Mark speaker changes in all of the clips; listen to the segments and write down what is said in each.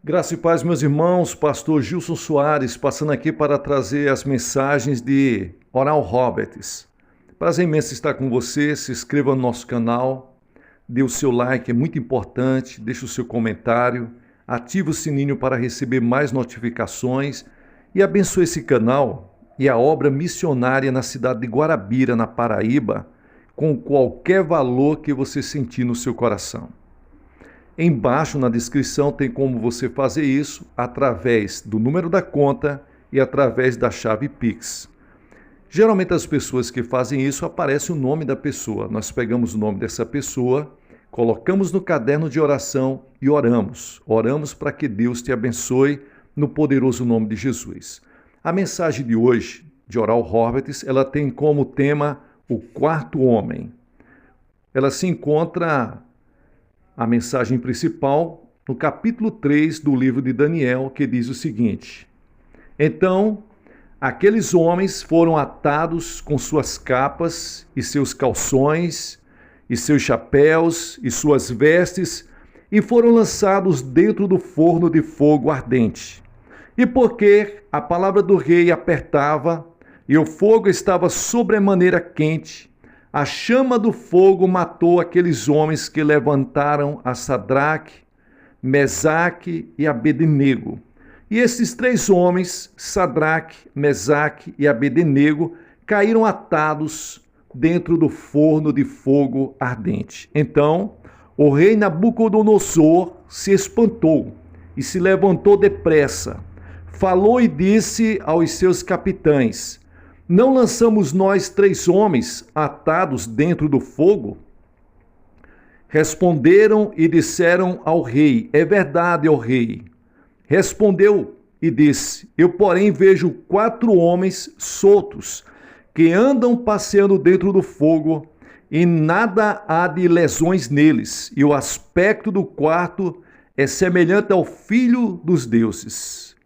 Speaker 1: Graça e paz, meus irmãos, pastor Gilson Soares, passando aqui para trazer as mensagens de Oral Roberts. Prazer imenso estar com você, se inscreva no nosso canal, dê o seu like, é muito importante, deixe o seu comentário, ative o sininho para receber mais notificações e abençoe esse canal e a obra missionária na cidade de Guarabira, na Paraíba, com qualquer valor que você sentir no seu coração. Embaixo na descrição tem como você fazer isso através do número da conta e através da chave Pix. Geralmente as pessoas que fazem isso aparece o nome da pessoa. Nós pegamos o nome dessa pessoa, colocamos no caderno de oração e oramos. Oramos para que Deus te abençoe no poderoso nome de Jesus. A mensagem de hoje, de Oral Roberts, ela tem como tema o quarto homem. Ela se encontra, a mensagem principal, no capítulo 3 do livro de Daniel, que diz o seguinte: Então, aqueles homens foram atados com suas capas e seus calções, e seus chapéus e suas vestes, e foram lançados dentro do forno de fogo ardente. E porque a palavra do rei apertava, e o fogo estava sobremaneira quente, a chama do fogo matou aqueles homens que levantaram a Sadraque, Mesaque e Abednego. E esses três homens, Sadraque, Mesaque e Abednego, caíram atados dentro do forno de fogo ardente. Então, o rei Nabucodonosor se espantou e se levantou depressa. Falou e disse aos seus capitães: Não lançamos nós três homens atados dentro do fogo? Responderam e disseram ao rei: É verdade, ó rei. Respondeu e disse: Eu, porém, vejo 4 homens soltos, que andam passeando dentro do fogo, e nada há de lesões neles, e o aspecto do quarto é semelhante ao Filho dos deuses.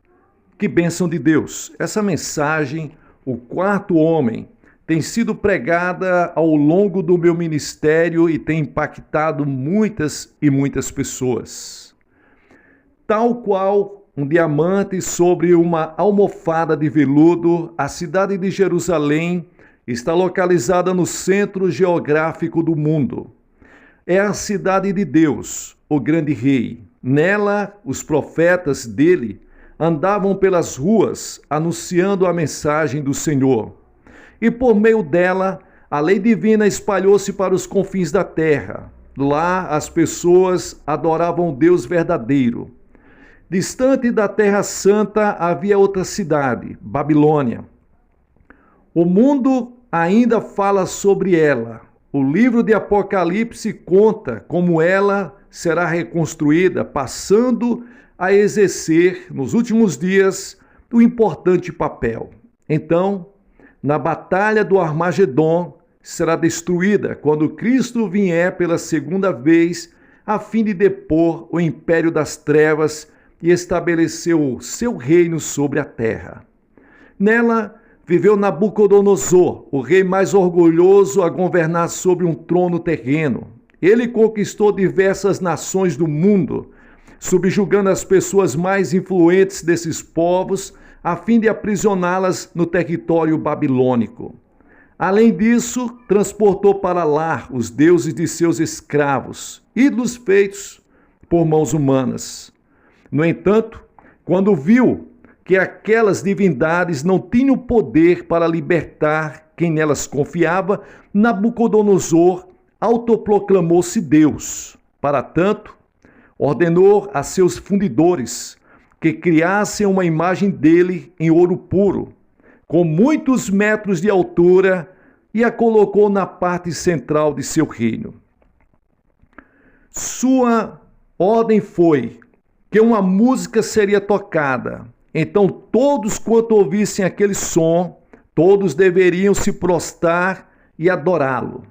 Speaker 1: Que bênção de Deus! Essa mensagem, o quarto homem, tem sido pregada ao longo do meu ministério e tem impactado muitas e muitas pessoas. Tal qual um diamante sobre uma almofada de veludo, a cidade de Jerusalém está localizada no centro geográfico do mundo. É a cidade de Deus, o grande rei. Nela, os profetas dele andavam pelas ruas anunciando a mensagem do Senhor. E por meio dela, a lei divina espalhou-se para os confins da terra. Lá, as pessoas adoravam o Deus verdadeiro. Distante da Terra Santa havia outra cidade, Babilônia. O mundo ainda fala sobre ela. O livro de Apocalipse conta como ela será reconstruída, passando a exercer, nos últimos dias, um importante papel. Então, na batalha do Armagedon, será destruída quando Cristo vier pela segunda vez, a fim de depor o império das trevas e estabelecer o seu reino sobre a terra. Nela viveu Nabucodonosor, o rei mais orgulhoso a governar sobre um trono terreno. Ele conquistou diversas nações do mundo, subjugando as pessoas mais influentes desses povos, a fim de aprisioná-las no território babilônico. Além disso, transportou para lá os deuses de seus escravos, ídolos feitos por mãos humanas. No entanto, quando viu que aquelas divindades não tinham poder para libertar quem nelas confiava, Nabucodonosor autoproclamou-se Deus. Para tanto, ordenou a seus fundidores que criassem uma imagem dele em ouro puro, com muitos metros de altura, e a colocou na parte central de seu reino. Sua ordem foi que uma música seria tocada. Então todos quanto ouvissem aquele som, todos deveriam se prostrar e adorá-lo.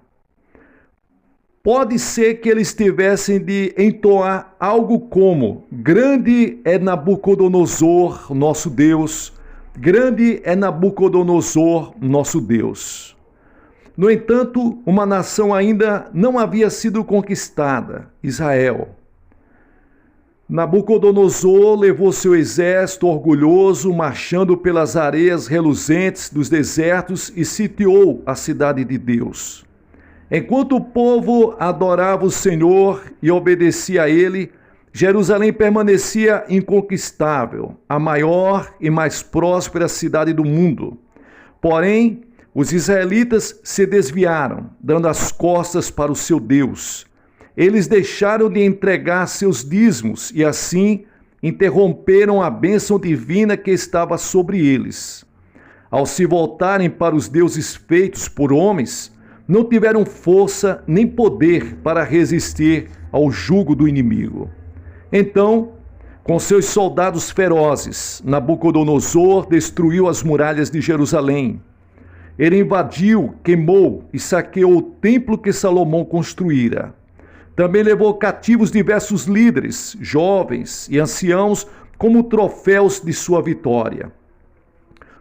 Speaker 1: Pode ser que eles tivessem de entoar algo como: grande é Nabucodonosor, nosso Deus, grande é Nabucodonosor, nosso Deus. No entanto, uma nação ainda não havia sido conquistada, Israel. Nabucodonosor levou seu exército orgulhoso, marchando pelas areias reluzentes dos desertos e sitiou a cidade de Deus. Enquanto o povo adorava o Senhor e obedecia a ele, Jerusalém permanecia inconquistável, a maior e mais próspera cidade do mundo. Porém, os israelitas se desviaram, dando as costas para o seu Deus. Eles deixaram de entregar seus dízimos e assim interromperam a bênção divina que estava sobre eles. Ao se voltarem para os deuses feitos por homens, não tiveram força nem poder para resistir ao jugo do inimigo. Então, com seus soldados ferozes, Nabucodonosor destruiu as muralhas de Jerusalém. Ele invadiu, queimou e saqueou o templo que Salomão construíra. Também levou cativos diversos líderes, jovens e anciãos, como troféus de sua vitória.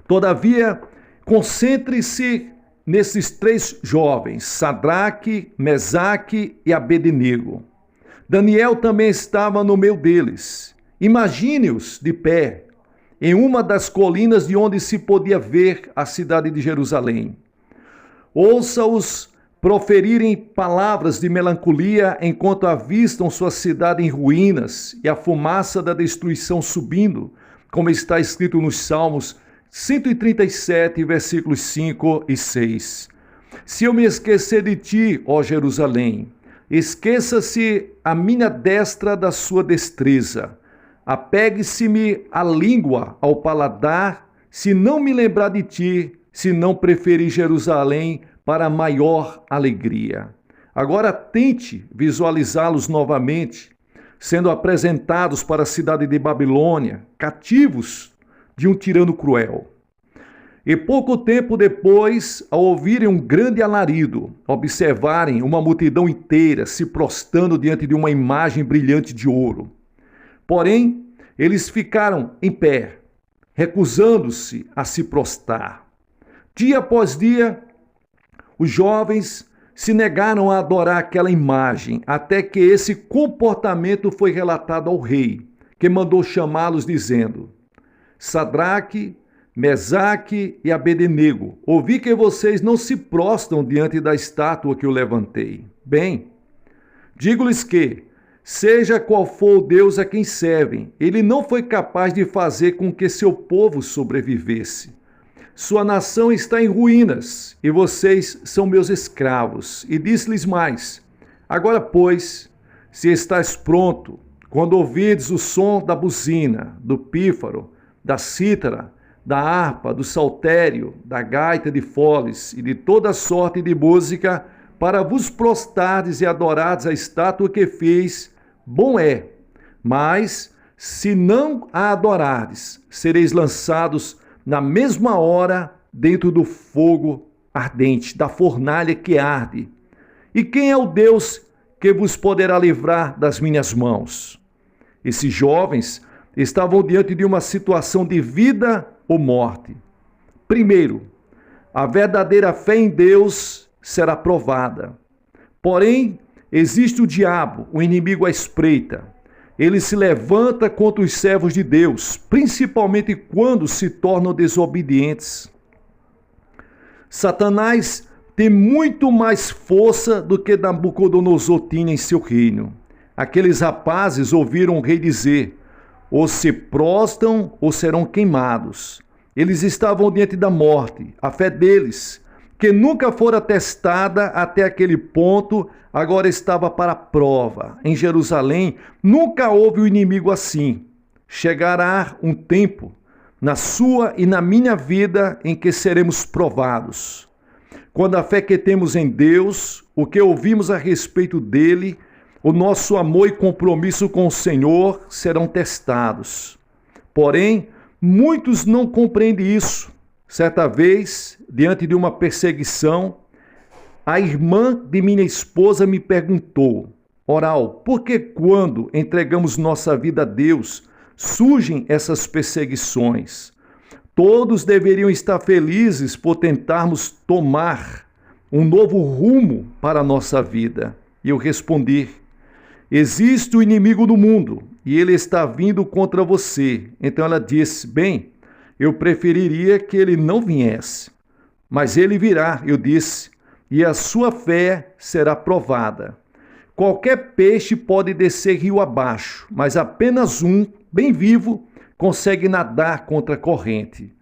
Speaker 1: Todavia, concentre-se nesses 3 jovens, Sadraque, Mesaque e Abednego. Daniel também estava no meio deles. Imagine-os de pé, em uma das colinas de onde se podia ver a cidade de Jerusalém. Ouça-os proferirem palavras de melancolia enquanto avistam sua cidade em ruínas e a fumaça da destruição subindo, como está escrito nos Salmos 137, versículos 5 e 6. Se eu me esquecer de ti, ó Jerusalém, esqueça-se a minha destra da sua destreza. Apegue-se-me a língua ao paladar, se não me lembrar de ti, se não preferir Jerusalém para maior alegria. Agora tente visualizá-los novamente, sendo apresentados para a cidade de Babilônia, cativos de um tirano cruel. E pouco tempo depois, ao ouvirem um grande alarido, observarem uma multidão inteira se prostrando diante de uma imagem brilhante de ouro. Porém, eles ficaram em pé, recusando-se a se prostrar. Dia após dia, os jovens se negaram a adorar aquela imagem, até que esse comportamento foi relatado ao rei, que mandou chamá-los dizendo: Sadraque, Mesaque e Abednego, ouvi que vocês não se prostram diante da estátua que eu levantei. Bem, digo-lhes que, seja qual for o Deus a quem servem, ele não foi capaz de fazer com que seu povo sobrevivesse. Sua nação está em ruínas, e vocês são meus escravos. E disse-lhes mais: agora, pois, se estás pronto, quando ouvirdes o som da buzina, do pífaro, da cítara, da harpa, do saltério, da gaita de foles e de toda sorte de música, para vos prostardes e adorardes a estátua que fiz, bom é. Mas, se não a adorardes, sereis lançados na mesma hora dentro do fogo ardente, da fornalha que arde. E quem é o Deus que vos poderá livrar das minhas mãos? Esses jovens estavam diante de uma situação de vida ou morte. Primeiro, a verdadeira fé em Deus será provada. Porém, existe o diabo, o inimigo à espreita. Ele se levanta contra os servos de Deus, principalmente quando se tornam desobedientes. Satanás tem muito mais força do que Nabucodonosor tinha em seu reino. Aqueles rapazes ouviram o rei dizer: ou se prostram ou serão queimados. Eles estavam diante da morte. A fé deles, que nunca fora testada até aquele ponto, agora estava para a prova. Em Jerusalém, nunca houve um inimigo assim. Chegará um tempo, na sua e na minha vida, em que seremos provados. Quando a fé que temos em Deus, o que ouvimos a respeito dele, o nosso amor e compromisso com o Senhor serão testados. Porém, muitos não compreendem isso. Certa vez, diante de uma perseguição, a irmã de minha esposa me perguntou: Oral, por que quando entregamos nossa vida a Deus, surgem essas perseguições? Todos deveriam estar felizes por tentarmos tomar um novo rumo para a nossa vida. E eu respondi: existe o inimigo do mundo, e ele está vindo contra você. Então ela disse: bem, eu preferiria que ele não viesse. Mas ele virá, eu disse, e a sua fé será provada. Qualquer peixe pode descer rio abaixo, mas apenas um, bem vivo, consegue nadar contra a corrente.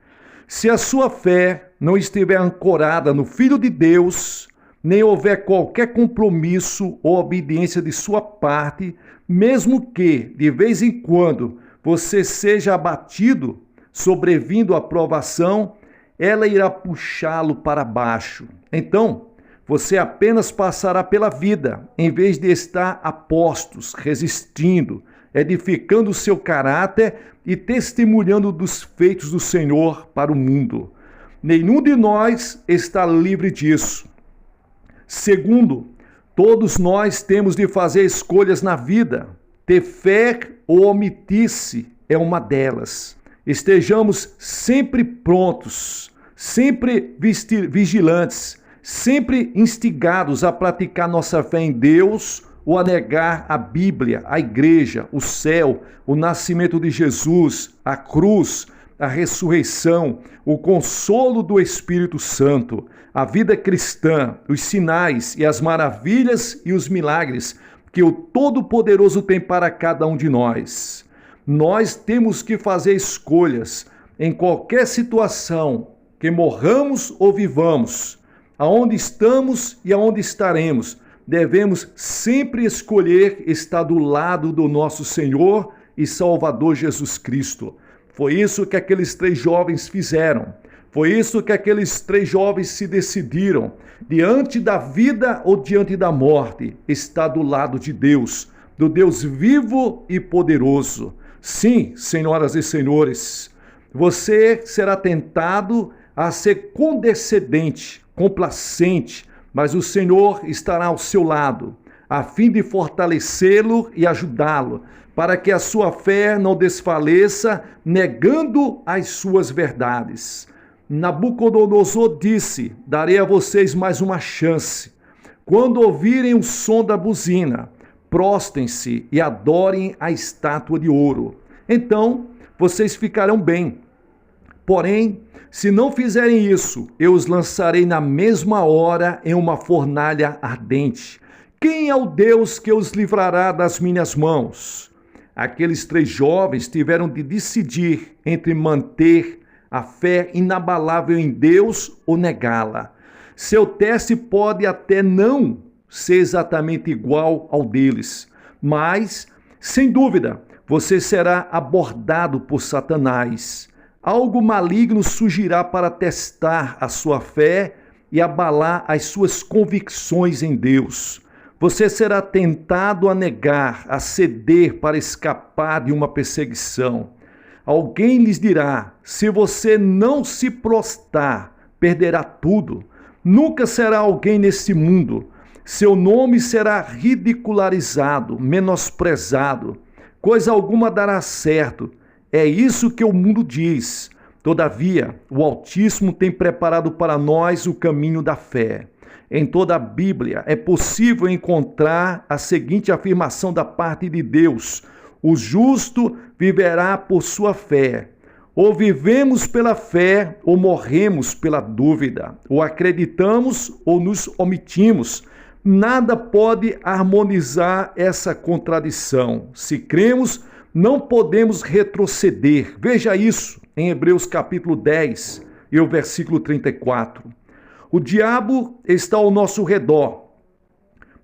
Speaker 1: Se a sua fé não estiver ancorada no Filho de Deus, nem houver qualquer compromisso ou obediência de sua parte, mesmo que, de vez em quando, você seja abatido, sobrevindo a provação, ela irá puxá-lo para baixo. Então, você apenas passará pela vida, em vez de estar a postos, resistindo, edificando o seu caráter e testemunhando dos feitos do Senhor para o mundo. Nenhum de nós está livre disso. Segundo, todos nós temos de fazer escolhas na vida. Ter fé ou omitir-se é uma delas. Estejamos sempre prontos, sempre vigilantes, sempre instigados a praticar nossa fé em Deus ou a negar a Bíblia, a igreja, o céu, o nascimento de Jesus, a cruz, a ressurreição, o consolo do Espírito Santo, a vida cristã, os sinais e as maravilhas e os milagres que o Todo-Poderoso tem para cada um de nós. Nós temos que fazer escolhas em qualquer situação, que morramos ou vivamos, aonde estamos e aonde estaremos. Devemos sempre escolher estar do lado do nosso Senhor e Salvador Jesus Cristo. Foi isso que aqueles 3 jovens fizeram. Foi isso que aqueles 3 jovens se decidiram. Diante da vida ou diante da morte, estar do lado de Deus, do Deus vivo e poderoso. Sim, senhoras e senhores, você será tentado a ser condescendente, complacente, mas o Senhor estará ao seu lado, a fim de fortalecê-lo e ajudá-lo, para que a sua fé não desfaleça, negando as suas verdades. Nabucodonosor disse: darei a vocês mais uma chance. Quando ouvirem o som da buzina, prostem-se e adorem a estátua de ouro. Então, vocês ficarão bem. Porém, se não fizerem isso, eu os lançarei na mesma hora em uma fornalha ardente. Quem é o Deus que os livrará das minhas mãos? Aqueles 3 jovens tiveram de decidir entre manter a fé inabalável em Deus ou negá-la. Seu teste pode até não ser exatamente igual ao deles, mas, sem dúvida, você será abordado por Satanás. Algo maligno surgirá para testar a sua fé e abalar as suas convicções em Deus. Você será tentado a negar, a ceder para escapar de uma perseguição. Alguém lhes dirá: se você não se prostrar, perderá tudo. Nunca será alguém nesse mundo. Seu nome será ridicularizado, menosprezado. Coisa alguma dará certo. É isso que o mundo diz. Todavia, o Altíssimo tem preparado para nós o caminho da fé. Em toda a Bíblia é possível encontrar a seguinte afirmação da parte de Deus: o justo viverá por sua fé. Ou vivemos pela fé, ou morremos pela dúvida. Ou acreditamos, ou nos omitimos. Nada pode harmonizar essa contradição. Se cremos, não podemos retroceder. Veja isso em Hebreus capítulo 10 e o versículo 34. O diabo está ao nosso redor,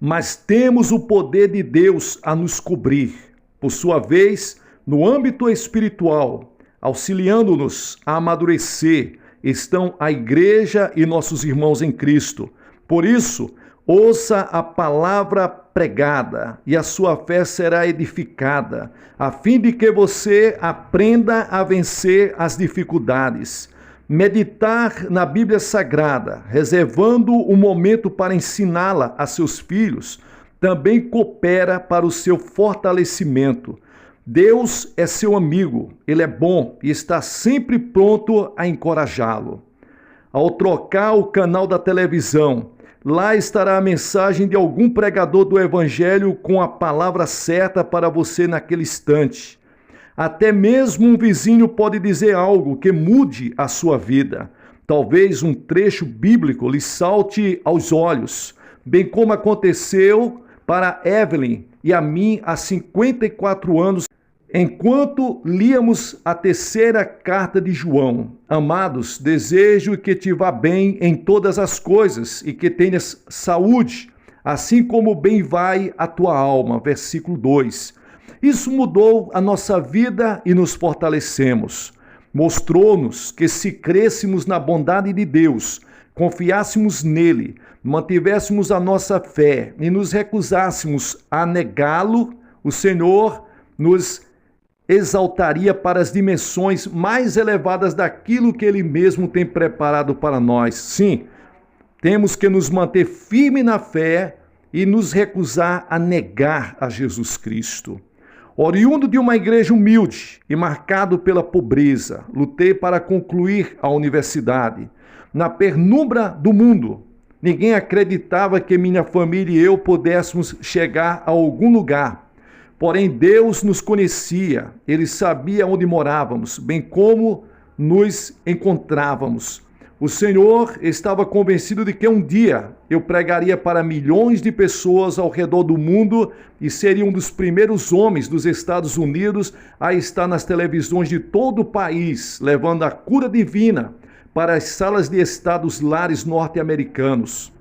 Speaker 1: mas temos o poder de Deus a nos cobrir. Por sua vez, no âmbito espiritual, auxiliando-nos a amadurecer, estão a igreja e nossos irmãos em Cristo. Por isso, ouça a palavra pregada e a sua fé será edificada, a fim de que você aprenda a vencer as dificuldades. Meditar na Bíblia Sagrada, reservando um momento para ensiná-la a seus filhos, também coopera para o seu fortalecimento. Deus é seu amigo, ele é bom e está sempre pronto a encorajá-lo. Ao trocar o canal da televisão, Lá estará a mensagem de algum pregador do Evangelho com a palavra certa para você naquele instante. Até mesmo um vizinho pode dizer algo que mude a sua vida. Talvez um trecho bíblico lhe salte aos olhos, bem como aconteceu para Evelyn e a mim há 54 anos, enquanto líamos a terceira carta de João. Amados, desejo que te vá bem em todas as coisas e que tenhas saúde, assim como bem vai a tua alma. Versículo 2. Isso mudou a nossa vida e nos fortalecemos. Mostrou-nos que se crêssemos na bondade de Deus, confiássemos nele, mantivéssemos a nossa fé e nos recusássemos a negá-lo, o Senhor nos exaltaria para as dimensões mais elevadas daquilo que ele mesmo tem preparado para nós. Sim, temos que nos manter firme na fé e nos recusar a negar a Jesus Cristo. Oriundo de uma igreja humilde e marcado pela pobreza, lutei para concluir a universidade. Na penumbra do mundo, ninguém acreditava que minha família e eu pudéssemos chegar a algum lugar. Porém, Deus nos conhecia, Ele sabia onde morávamos, bem como nos encontrávamos. O Senhor estava convencido de que um dia eu pregaria para milhões de pessoas ao redor do mundo e seria um dos primeiros homens dos Estados Unidos a estar nas televisões de todo o país, levando a cura divina para as salas de estar dos lares norte-americanos.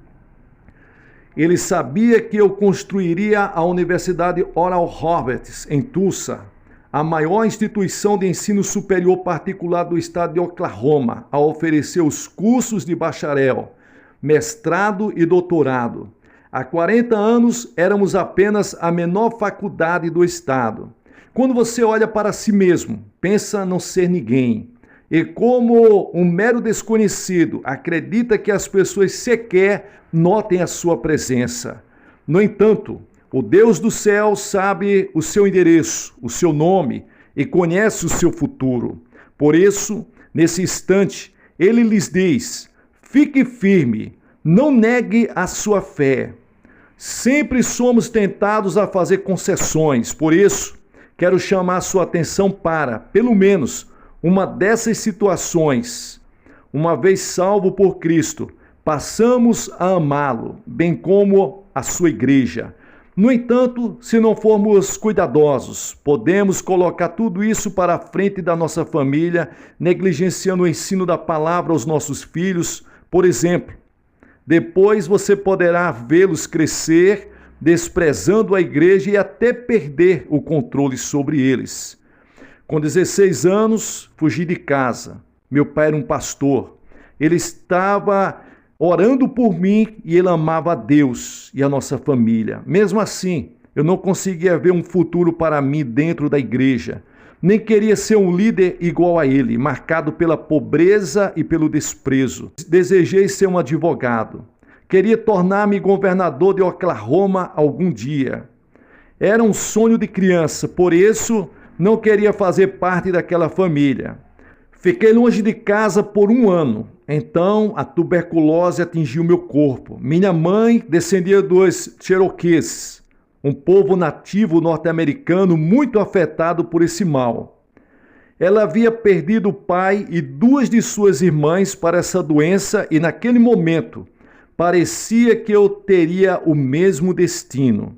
Speaker 1: Ele sabia que eu construiria a Universidade Oral Roberts, em Tulsa, a maior instituição de ensino superior particular do estado de Oklahoma, a oferecer os cursos de bacharel, mestrado e doutorado. Há 40 anos, éramos apenas a menor faculdade do estado. Quando você olha para si mesmo, pensa não ser ninguém. E como um mero desconhecido, acredita que as pessoas sequer notem a sua presença. No entanto, o Deus do céu sabe o seu endereço, o seu nome e conhece o seu futuro. Por isso, nesse instante, ele lhes diz: fique firme, não negue a sua fé. Sempre somos tentados a fazer concessões, por isso, quero chamar a sua atenção para, pelo menos, uma dessas situações. Uma vez salvo por Cristo, passamos a amá-lo, bem como a sua igreja. No entanto, se não formos cuidadosos, podemos colocar tudo isso para a frente da nossa família, negligenciando o ensino da palavra aos nossos filhos, por exemplo. Depois você poderá vê-los crescer, desprezando a igreja e até perder o controle sobre eles. Com 16 anos, fugi de casa. Meu pai era um pastor. Ele estava orando por mim e ele amava a Deus e a nossa família. Mesmo assim, eu não conseguia ver um futuro para mim dentro da igreja. Nem queria ser um líder igual a ele, marcado pela pobreza e pelo desprezo. Desejei ser um advogado. Queria tornar-me governador de Oklahoma algum dia. Era um sonho de criança, por isso não queria fazer parte daquela família. Fiquei longe de casa por 1 ano. Então, a tuberculose atingiu meu corpo. Minha mãe descendia dos Cherokees, um povo nativo norte-americano muito afetado por esse mal. Ela havia perdido o pai e 2 de suas irmãs para essa doença e, naquele momento, parecia que eu teria o mesmo destino.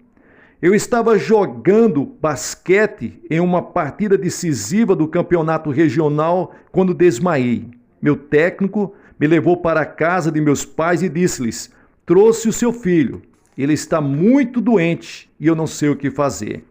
Speaker 1: Eu estava jogando basquete em uma partida decisiva do campeonato regional quando desmaiei. Meu técnico me levou para a casa de meus pais e disse-lhes: trouxe o seu filho, ele está muito doente e eu não sei o que fazer.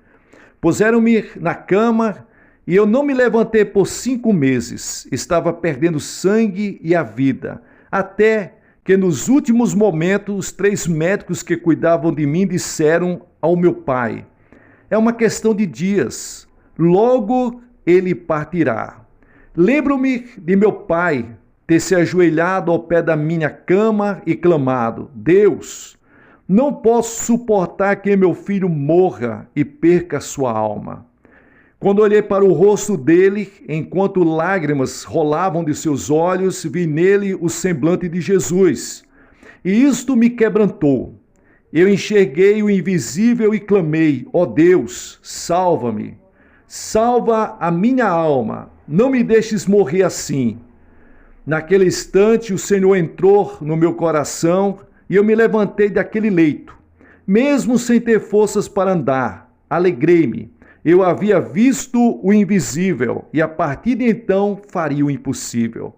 Speaker 1: Puseram-me na cama e eu não me levantei por 5 meses. Estava perdendo sangue e a vida, até que nos últimos momentos os 3 médicos que cuidavam de mim disseram ao meu pai: é uma questão de dias, logo ele partirá. Lembro-me de meu pai ter se ajoelhado ao pé da minha cama e clamado: Deus, não posso suportar que meu filho morra e perca sua alma. Quando olhei para o rosto dele, enquanto lágrimas rolavam de seus olhos, vi nele o semblante de Jesus. E isto me quebrantou. Eu enxerguei o invisível e clamei: ó Deus, salva-me. Salva a minha alma, não me deixes morrer assim. Naquele instante, o Senhor entrou no meu coração e eu me levantei daquele leito. Mesmo sem ter forças para andar, alegrei-me. Eu havia visto o invisível e a partir de então faria o impossível.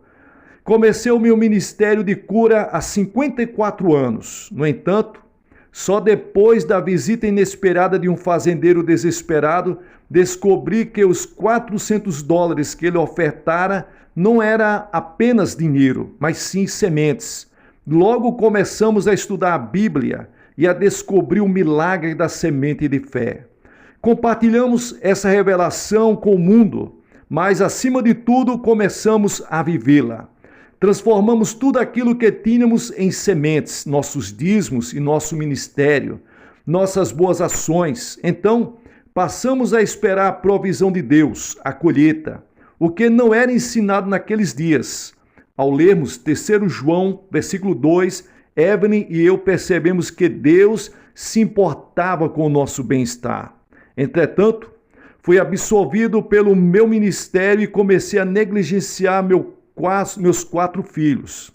Speaker 1: Comecei o meu ministério de cura há 54 anos. No entanto, só depois da visita inesperada de um fazendeiro desesperado, descobri que os $400 que ele ofertara não era apenas dinheiro, mas sim sementes. Logo começamos a estudar a Bíblia e a descobrir o milagre da semente de fé. Compartilhamos essa revelação com o mundo, mas acima de tudo começamos a vivê-la. Transformamos tudo aquilo que tínhamos em sementes, nossos dízimos e nosso ministério, nossas boas ações. Então, passamos a esperar a provisão de Deus, a colheita, o que não era ensinado naqueles dias. Ao lermos 3 João, versículo 2, Evelyn e eu percebemos que Deus se importava com o nosso bem-estar. Entretanto, fui absolvido pelo meu ministério e comecei a negligenciar meus 4 filhos.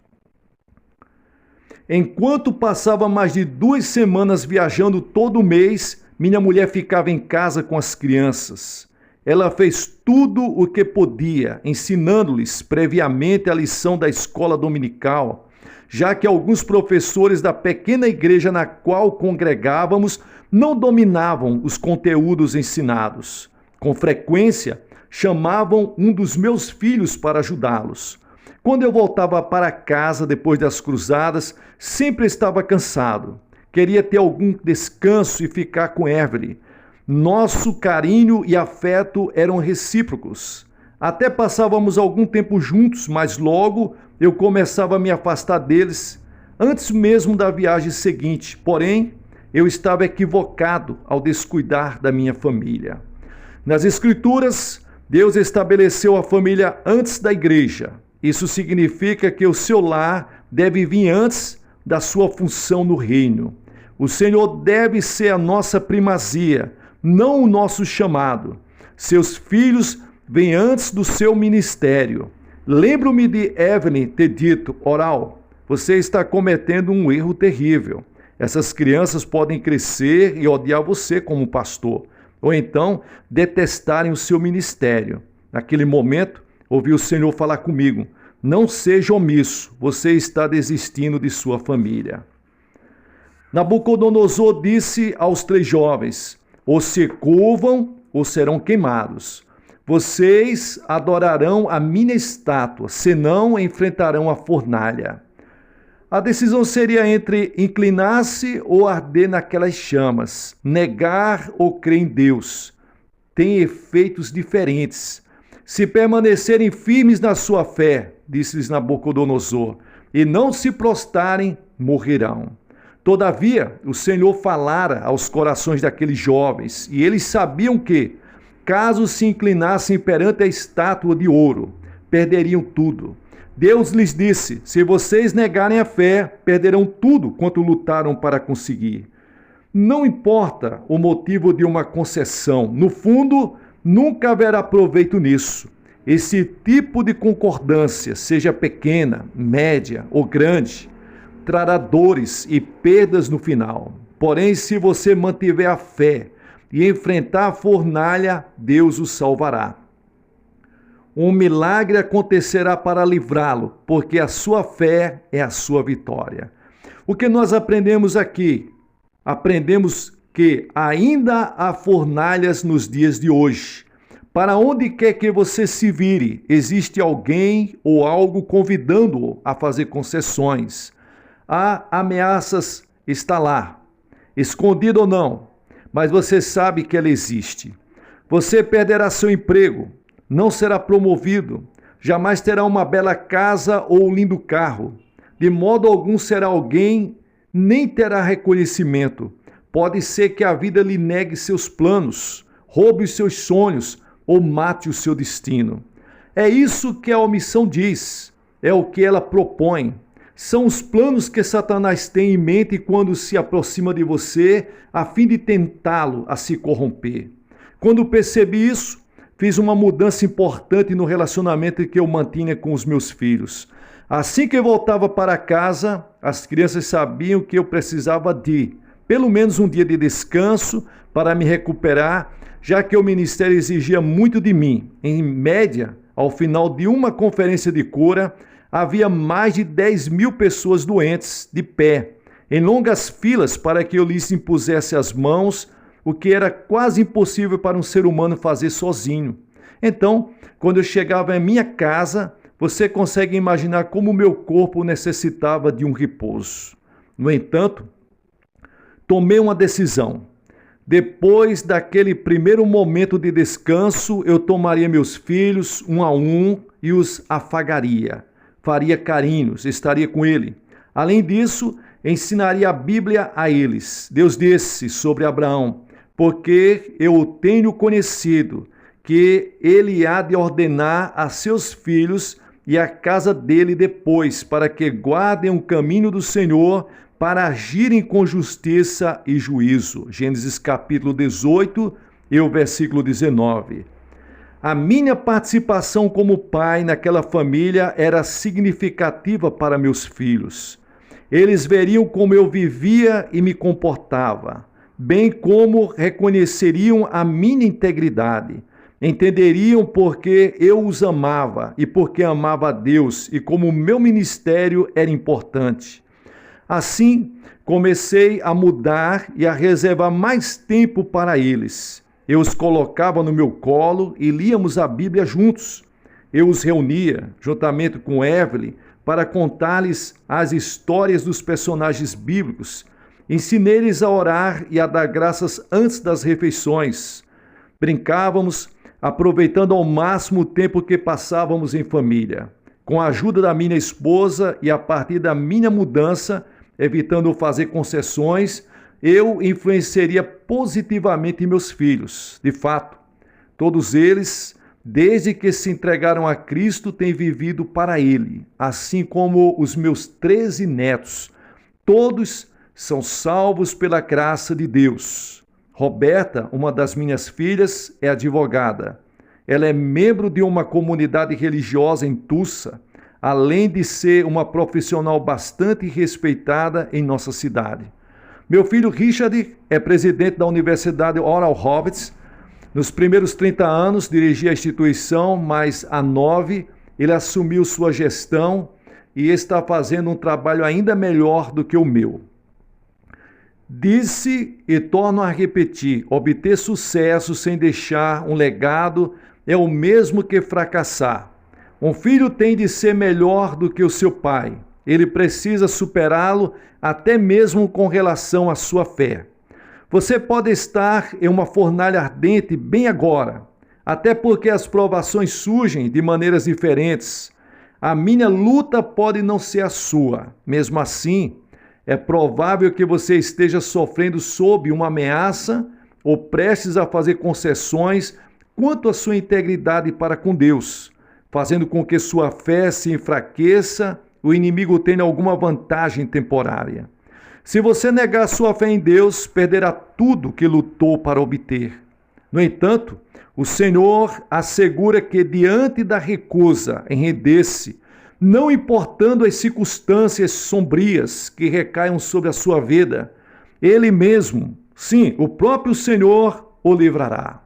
Speaker 1: Enquanto passava mais de 2 semanas viajando todo mês, minha mulher ficava em casa com as crianças. Ela fez tudo o que podia, ensinando-lhes previamente a lição da escola dominical, já que alguns professores da pequena igreja na qual congregávamos não dominavam os conteúdos ensinados. Com frequência, chamavam um dos meus filhos para ajudá-los. Quando eu voltava para casa depois das cruzadas, sempre estava cansado. Queria ter algum descanso e ficar com Evelyn. Nosso carinho e afeto eram recíprocos. Até passávamos algum tempo juntos, mas logo eu começava a me afastar deles, antes mesmo da viagem seguinte. Porém, eu estava equivocado ao descuidar da minha família. Nas Escrituras, Deus estabeleceu a família antes da igreja. Isso significa que o seu lar deve vir antes da sua função no reino. O Senhor deve ser a nossa primazia, não o nosso chamado. Seus filhos vêm antes do seu ministério. Lembro-me de Evelyn ter dito: Oral, você está cometendo um erro terrível. Essas crianças podem crescer e odiar você como pastor, ou então detestarem o seu ministério. Naquele momento, ouvi o Senhor falar comigo: não seja omisso, você está desistindo de sua família. Nabucodonosor disse aos 3 jovens: ou se curvam ou serão queimados. Vocês adorarão a minha estátua, senão enfrentarão a fornalha. A decisão seria entre inclinar-se ou arder naquelas chamas, negar ou crer em Deus. Tem efeitos diferentes. Se permanecerem firmes na sua fé, disse-lhes Nabucodonosor, e não se prostrarem, morrerão. Todavia, o Senhor falara aos corações daqueles jovens, e eles sabiam que, caso se inclinassem perante a estátua de ouro, perderiam tudo. Deus lhes disse: se vocês negarem a fé, perderão tudo quanto lutaram para conseguir. Não importa o motivo de uma concessão, no fundo, nunca haverá proveito nisso. Esse tipo de concordância, seja pequena, média ou grande, trará dores e perdas no final. Porém, se você mantiver a fé e enfrentar a fornalha, Deus o salvará. Um milagre acontecerá para livrá-lo, porque a sua fé é a sua vitória. O que nós aprendemos aqui? Aprendemos que ainda há fornalhas nos dias de hoje. Para onde quer que você se vire, existe alguém ou algo convidando-o a fazer concessões. Há ameaças, está lá, escondido ou não, mas você sabe que ela existe. Você perderá seu emprego, não será promovido, jamais terá uma bela casa ou um lindo carro. De modo algum será alguém, nem terá reconhecimento. Pode ser que a vida lhe negue seus planos, roube os seus sonhos ou mate o seu destino. É isso que a omissão diz, é o que ela propõe. São os planos que Satanás tem em mente quando se aproxima de você, a fim de tentá-lo a se corromper. Quando percebi isso, fiz uma mudança importante no relacionamento que eu mantinha com os meus filhos. Assim que eu voltava para casa, as crianças sabiam que eu precisava de pelo menos um dia de descanso para me recuperar, já que o ministério exigia muito de mim. Em média, ao final de uma conferência de cura, havia mais de 10.000 pessoas doentes, de pé, em longas filas para que eu lhes impusesse as mãos, o que era quase impossível para um ser humano fazer sozinho. Então, quando eu chegava em minha casa, você consegue imaginar como o meu corpo necessitava de um repouso. No entanto, tomei uma decisão. Depois daquele primeiro momento de descanso, eu tomaria meus filhos um a um e os afagaria. Faria carinhos, estaria com ele. Além disso, ensinaria a Bíblia a eles. Deus disse sobre Abraão: porque eu o tenho conhecido, que ele há de ordenar a seus filhos e a casa dele depois, para que guardem o caminho do Senhor, para agirem com justiça e juízo. Gênesis capítulo 18 e o versículo 19. A minha participação como pai naquela família era significativa para meus filhos. Eles veriam como eu vivia e me comportava, bem como reconheceriam a minha integridade. Entenderiam porque eu os amava e porque amava a Deus e como o meu ministério era importante. Assim, comecei a mudar e a reservar mais tempo para eles. Eu os colocava no meu colo e líamos a Bíblia juntos. Eu os reunia, juntamente com Evelyn, para contar-lhes as histórias dos personagens bíblicos. Ensinei-lhes a orar e a dar graças antes das refeições. Brincávamos, aproveitando ao máximo o tempo que passávamos em família. Com a ajuda da minha esposa e a partir da minha mudança, evitando fazer concessões, eu influenciaria positivamente meus filhos. De fato, todos eles, desde que se entregaram a Cristo, têm vivido para Ele, assim como os meus 13 netos. Todos são salvos pela graça de Deus. Roberta, uma das minhas filhas, é advogada. Ela é membro de uma comunidade religiosa em Tulsa, além de ser uma profissional bastante respeitada em nossa cidade. Meu filho Richard é presidente da Universidade Oral Roberts. Nos primeiros 30 anos dirigia a instituição, mas há 9 ele assumiu sua gestão e está fazendo um trabalho ainda melhor do que o meu. Disse e torno a repetir: obter sucesso sem deixar um legado é o mesmo que fracassar. Um filho tem de ser melhor do que o seu pai. Ele precisa superá-lo até mesmo com relação à sua fé. Você pode estar em uma fornalha ardente bem agora, até porque as provações surgem de maneiras diferentes. A minha luta pode não ser a sua. Mesmo assim, é provável que você esteja sofrendo sob uma ameaça ou prestes a fazer concessões quanto à sua integridade para com Deus, fazendo com que sua fé se enfraqueça, o inimigo tenha alguma vantagem temporária. Se você negar sua fé em Deus, perderá tudo que lutou para obter. No entanto, o Senhor assegura que diante da recusa em render-se, não importando as circunstâncias sombrias que recaiam sobre a sua vida, Ele mesmo, sim, o próprio Senhor, o livrará.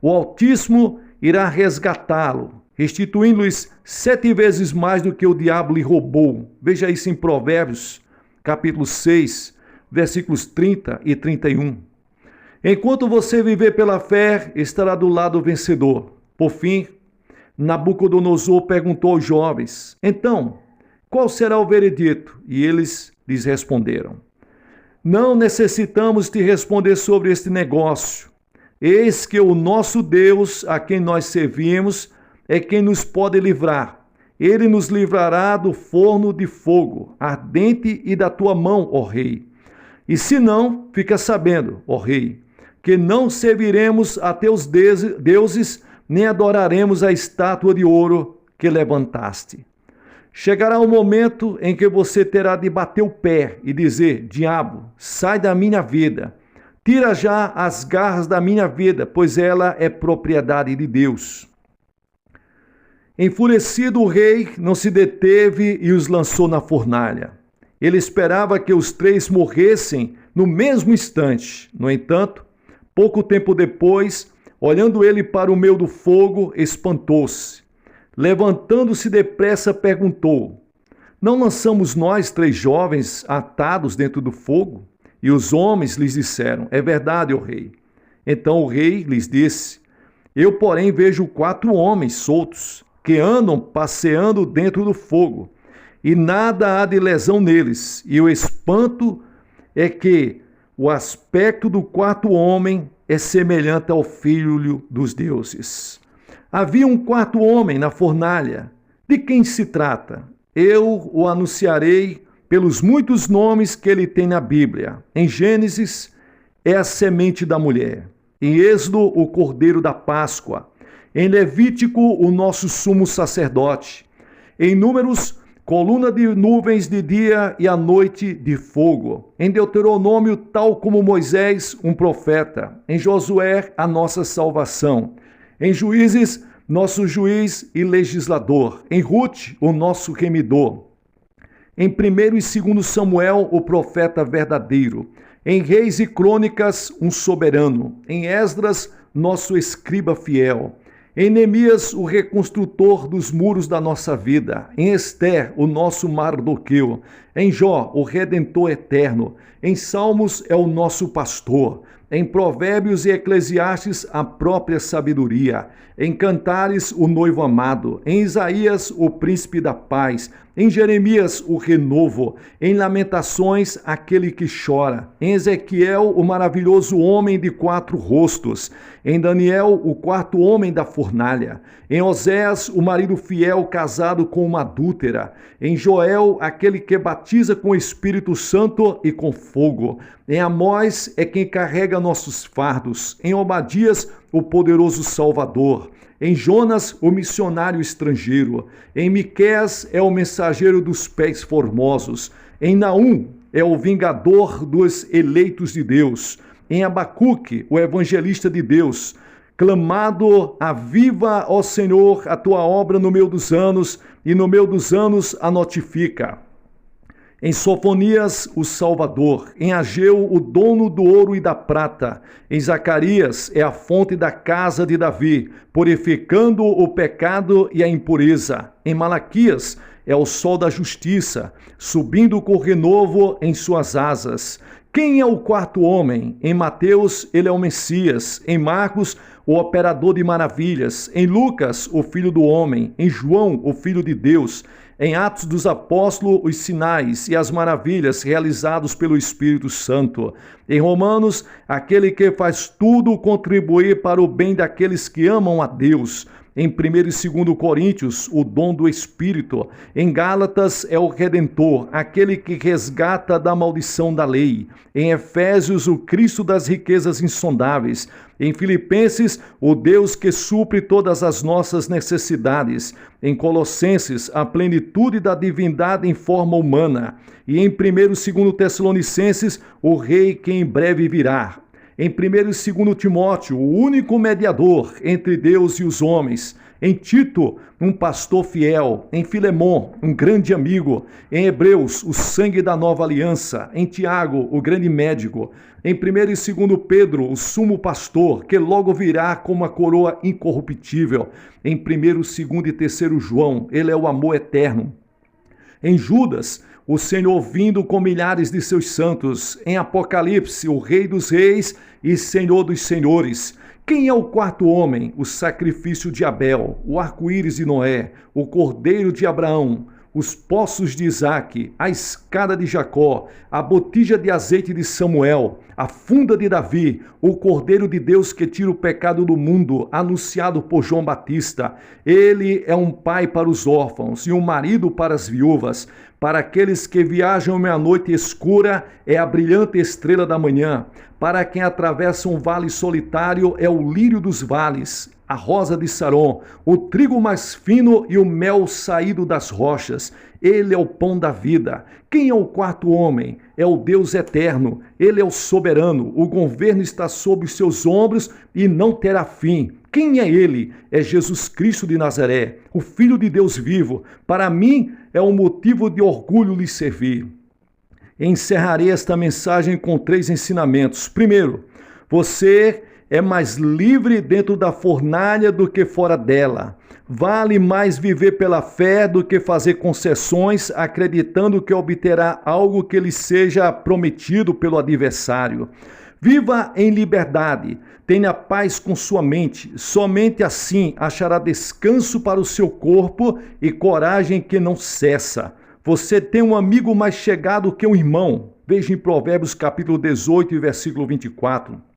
Speaker 1: O Altíssimo irá resgatá-lo, restituindo-lhes 7 vezes mais do que o diabo lhe roubou. Veja isso em Provérbios, capítulo 6, versículos 30 e 31. Enquanto você viver pela fé, estará do lado vencedor. Por fim, Nabucodonosor perguntou aos jovens: então, qual será o veredito? E eles lhes responderam: não necessitamos te responder sobre este negócio. Eis que o nosso Deus, a quem nós servimos, é quem nos pode livrar. Ele nos livrará do forno de fogo ardente e da tua mão, ó rei. E se não, fica sabendo, ó rei, que não serviremos a teus deuses, nem adoraremos a estátua de ouro que levantaste. Chegará um momento em que você terá de bater o pé e dizer: diabo, sai da minha vida. Tira já as garras da minha vida, pois ela é propriedade de Deus. Enfurecido, o rei não se deteve e os lançou na fornalha. Ele esperava que os 3 morressem no mesmo instante. No entanto, pouco tempo depois, olhando ele para o meio do fogo, espantou-se. Levantando-se depressa, perguntou: não lançamos nós 3 jovens atados dentro do fogo? E os homens lhes disseram: é verdade, ó rei. Então o rei lhes disse: eu, porém, vejo 4 homens soltos, que andam passeando dentro do fogo, e nada há de lesão neles. E o espanto é que o aspecto do 4º homem é semelhante ao filho dos deuses. Havia um 4º homem na fornalha. De quem se trata? Eu o anunciarei pelos muitos nomes que ele tem na Bíblia. Em Gênesis, é a semente da mulher. Em Êxodo, o cordeiro da Páscoa. Em Levítico, o nosso sumo sacerdote. Em Números, coluna de nuvens de dia e à noite de fogo. Em Deuteronômio, tal como Moisés, um profeta. Em Josué, a nossa salvação. Em Juízes, nosso juiz e legislador. Em Rute, o nosso remidor. Em 1 e 2 Samuel, o profeta verdadeiro. Em Reis e Crônicas, um soberano. Em Esdras, nosso escriba fiel. Em Neemias, o reconstrutor dos muros da nossa vida. Em Ester, o nosso Mardoqueu. Em Jó, o Redentor eterno. Em Salmos, é o nosso pastor. Em Provérbios e Eclesiastes, a própria sabedoria. Em Cantares, o noivo amado. Em Isaías, o príncipe da paz. Em Jeremias, o renovo. Em Lamentações, aquele que chora. Em Ezequiel, o maravilhoso homem de 4 rostos. Em Daniel, o 4º homem da fornalha. Em Oséias, o marido fiel casado com uma adúltera. Em Joel, aquele que batiza com o Espírito Santo e com fogo. Em Amós, é quem carrega nossos fardos. Em Obadias, o poderoso Salvador. Em Jonas, o missionário estrangeiro. Em Miqueias, é o mensageiro dos pés formosos. Em Naum, é o vingador dos eleitos de Deus. Em Abacuque, o evangelista de Deus, clamado: aviva, ó Senhor, a tua obra no meio dos anos, e no meio dos anos a notifica. Em Sofonias, o Salvador. Em Ageu, o dono do ouro e da prata. Em Zacarias, é a fonte da casa de Davi, purificando o pecado e a impureza. Em Malaquias, é o sol da justiça, subindo com renovo em suas asas. Quem é o 4º homem? Em Mateus, ele é o Messias. Em Marcos, o operador de maravilhas. Em Lucas, o filho do homem. Em João, o filho de Deus. Em Atos dos Apóstolos, os sinais e as maravilhas realizados pelo Espírito Santo. Em Romanos, aquele que faz tudo contribuir para o bem daqueles que amam a Deus. Em 1 e 2 Coríntios, o dom do Espírito. Em Gálatas, é o Redentor, aquele que resgata da maldição da lei. Em Efésios, o Cristo das riquezas insondáveis. Em Filipenses, o Deus que supre todas as nossas necessidades. Em Colossenses, a plenitude da divindade em forma humana. E em 1 e 2 Tessalonicenses, o Rei que em breve virá. Em 1 e 2 Timóteo, o único mediador entre Deus e os homens. Em Tito, um pastor fiel. Em Filemon, um grande amigo. Em Hebreus, o sangue da nova aliança. Em Tiago, o grande médico. Em 1 e 2 Pedro, o sumo pastor, que logo virá com uma coroa incorruptível. Em 1, 2 e 3 João, ele é o amor eterno. Em Judas, o Senhor vindo com milhares de seus santos. Em Apocalipse, o Rei dos reis e Senhor dos senhores. Quem é o 4º homem? O sacrifício de Abel, o arco-íris de Noé, o cordeiro de Abraão, os poços de Isaque, a escada de Jacó, a botija de azeite de Samuel, a funda de Davi, o Cordeiro de Deus que tira o pecado do mundo, anunciado por João Batista. Ele é um pai para os órfãos e um marido para as viúvas. Para aqueles que viajam em uma noite escura, é a brilhante estrela da manhã. Para quem atravessa um vale solitário, é o lírio dos vales. a rosa de Saron, o trigo mais fino e o mel saído das rochas. Ele é o pão da vida. Quem é o quarto homem? É o Deus eterno. Ele é o soberano. O governo está sob os seus ombros e não terá fim. Quem é ele? É Jesus Cristo de Nazaré, o Filho de Deus vivo. Para mim é um motivo de orgulho lhe servir. Encerrarei esta mensagem com 3 ensinamentos. Primeiro, você é mais livre dentro da fornalha do que fora dela. Vale mais viver pela fé do que fazer concessões, acreditando que obterá algo que lhe seja prometido pelo adversário. Viva em liberdade, tenha paz com sua mente. Somente assim achará descanso para o seu corpo e coragem que não cessa. Você tem um amigo mais chegado que um irmão. Veja em Provérbios capítulo 18, versículo 24.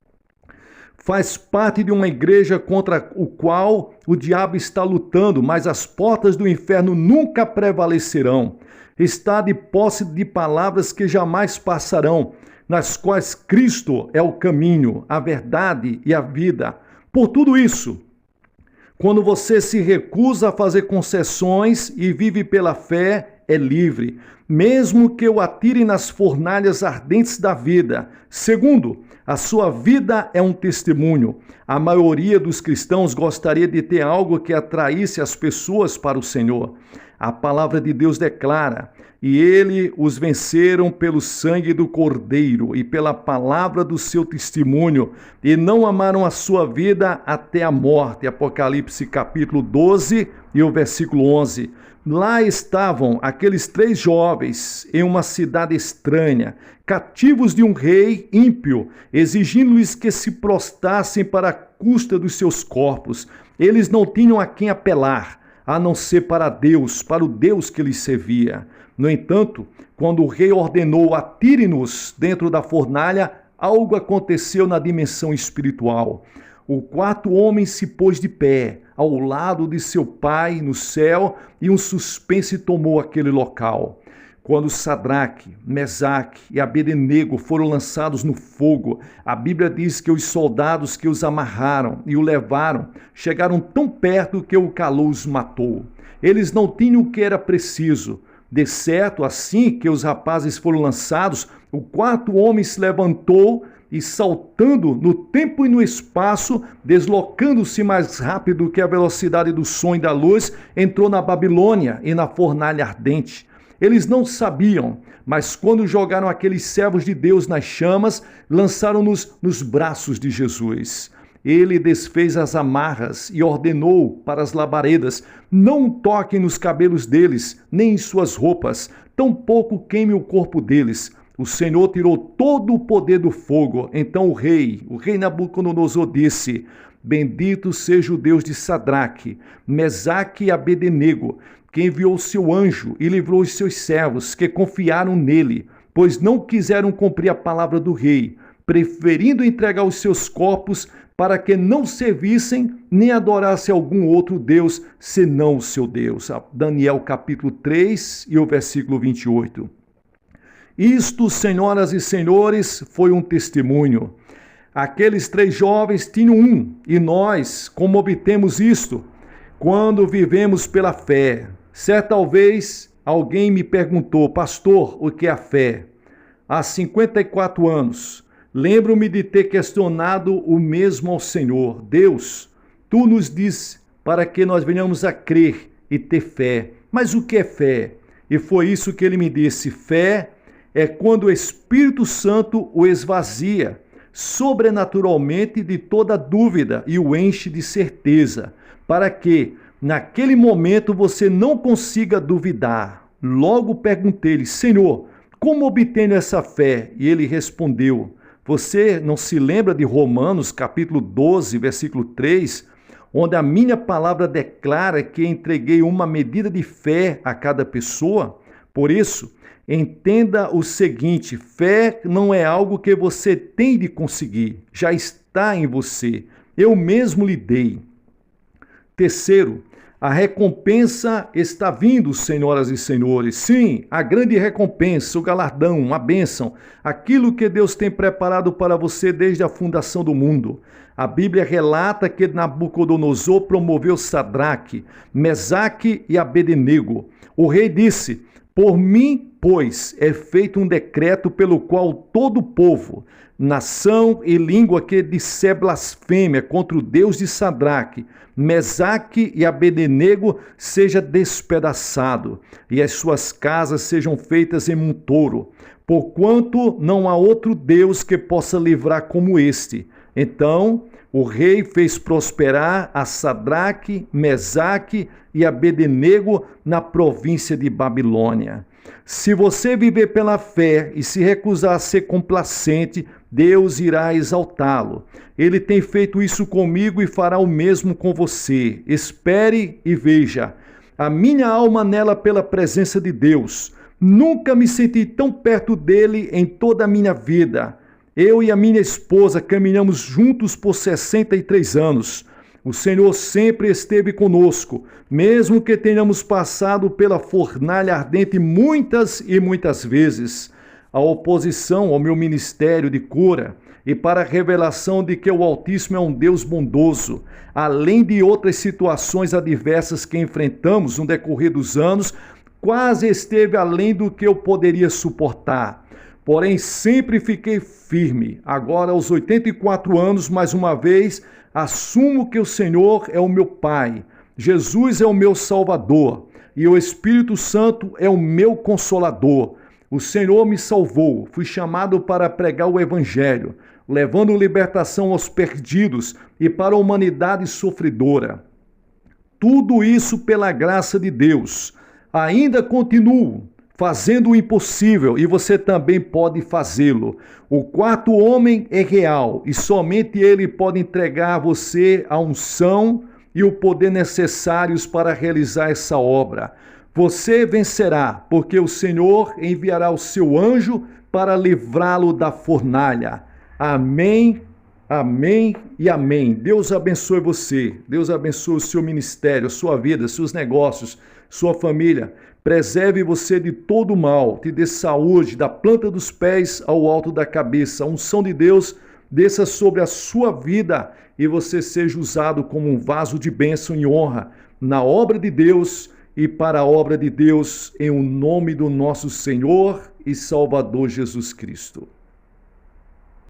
Speaker 1: Faz parte de uma igreja contra o qual o diabo está lutando, mas as portas do inferno nunca prevalecerão. Está de posse de palavras que jamais passarão, nas quais Cristo é o caminho, a verdade e a vida. Por tudo isso, quando você se recusa a fazer concessões e vive pela fé, é livre, mesmo que o atire nas fornalhas ardentes da vida. Segundo, a sua vida é um testemunho. A maioria dos cristãos gostaria de ter algo que atraísse as pessoas para o Senhor. A palavra de Deus declara: e ele os venceram pelo sangue do Cordeiro e pela palavra do seu testemunho, e não amaram a sua vida até a morte. Apocalipse capítulo 12 e o versículo 11. Lá estavam aqueles 3 jovens em uma cidade estranha, cativos de um rei ímpio, exigindo-lhes que se prostrassem para a custa dos seus corpos. Eles não tinham a quem apelar, a não ser para Deus, para o Deus que lhes servia. No entanto, quando o rei ordenou atire-nos dentro da fornalha, algo aconteceu na dimensão espiritual. O quarto homem se pôs de pé, ao lado de seu pai no céu, e um suspense tomou aquele local. Quando Sadraque, Mesaque e Abednego foram lançados no fogo, a Bíblia diz que os soldados que os amarraram e o levaram chegaram tão perto que o calor os matou. Eles não tinham o que era preciso. De certo, assim que os rapazes foram lançados, o quarto homem se levantou e, saltando no tempo e no espaço, deslocando-se mais rápido que a velocidade do som e da luz, entrou na Babilônia e na fornalha ardente. Eles não sabiam, mas quando jogaram aqueles servos de Deus nas chamas, lançaram-nos nos braços de Jesus. Ele desfez as amarras e ordenou para as labaredas: não toquem nos cabelos deles, nem em suas roupas, tampouco queime o corpo deles. O Senhor tirou todo o poder do fogo. Então o rei Nabucodonosor disse: bendito seja o Deus de Sadraque, Mesaque e Abednego, que enviou seu anjo e livrou os seus servos, que confiaram nele, pois não quiseram cumprir a palavra do rei, preferindo entregar os seus corpos para que não servissem nem adorassem algum outro Deus, senão o seu Deus. Daniel capítulo 3 e o versículo 28. Isto, senhoras e senhores, foi um testemunho. Aqueles 3 jovens tinham um, e nós, como obtemos isto? Quando vivemos pela fé. Certa vez, alguém me perguntou: pastor, o que é a fé? Há 54 anos, lembro-me de ter questionado o mesmo ao Senhor: Deus, tu nos diz para que nós venhamos a crer e ter fé. Mas o que é fé? E foi isso que ele me disse: fé é quando o Espírito Santo o esvazia sobrenaturalmente de toda dúvida e o enche de certeza, para que, naquele momento, você não consiga duvidar. Logo perguntei-lhe: Senhor, como obtenho essa fé? E ele respondeu: você não se lembra de Romanos capítulo 12, versículo 3, onde a minha palavra declara que entreguei uma medida de fé a cada pessoa? Por isso, entenda o seguinte: fé não é algo que você tem de conseguir, já está em você. Eu mesmo lhe dei. Terceiro, A recompensa está vindo, senhoras e senhores. Sim, a grande recompensa, o galardão, a bênção, aquilo que Deus tem preparado para você desde a fundação do mundo. A Bíblia relata que Nabucodonosor promoveu Sadraque, Mesaque e Abednego. O rei disse: por mim, pois, é feito um decreto pelo qual todo povo, nação e língua que disser blasfêmia contra o Deus de Sadraque, Mesaque e Abednego seja despedaçado, e as suas casas sejam feitas em monturo, porquanto não há outro Deus que possa livrar como este. Então o rei fez prosperar a Sadraque, Mesaque e Abednego na província de Babilônia. Se você viver pela fé e se recusar a ser complacente, Deus irá exaltá-lo. Ele tem feito isso comigo e fará o mesmo com você. Espere e veja. A minha alma anela pela presença de Deus. Nunca me senti tão perto dele em toda a minha vida. Eu e a minha esposa caminhamos juntos por 63 anos. O Senhor sempre esteve conosco, mesmo que tenhamos passado pela fornalha ardente muitas e muitas vezes. A oposição ao meu ministério de cura e para a revelação de que o Altíssimo é um Deus bondoso, além de outras situações adversas que enfrentamos no decorrer dos anos, quase esteve além do que eu poderia suportar. Porém, sempre fiquei firme. Agora, aos 84 anos, mais uma vez, assumo que o Senhor é o meu Pai, Jesus é o meu Salvador e o Espírito Santo é o meu Consolador. O Senhor me salvou, fui chamado para pregar o Evangelho, levando libertação aos perdidos e para a humanidade sofredora. Tudo isso pela graça de Deus. Ainda continuo fazendo o impossível e você também pode fazê-lo. O quarto homem é real e somente ele pode entregar a você a unção e o poder necessários para realizar essa obra. Você vencerá, porque o Senhor enviará o seu anjo para livrá-lo da fornalha. Amém, amém e amém. Deus abençoe você, Deus abençoe o seu ministério, a sua vida, seus negócios, sua família. Preserve você de todo mal, te dê saúde, da planta dos pés ao alto da cabeça. A unção de Deus desça sobre a sua vida e você seja usado como um vaso de bênção e honra na obra de Deus e para a obra de Deus, em o nome do nosso Senhor e Salvador Jesus Cristo.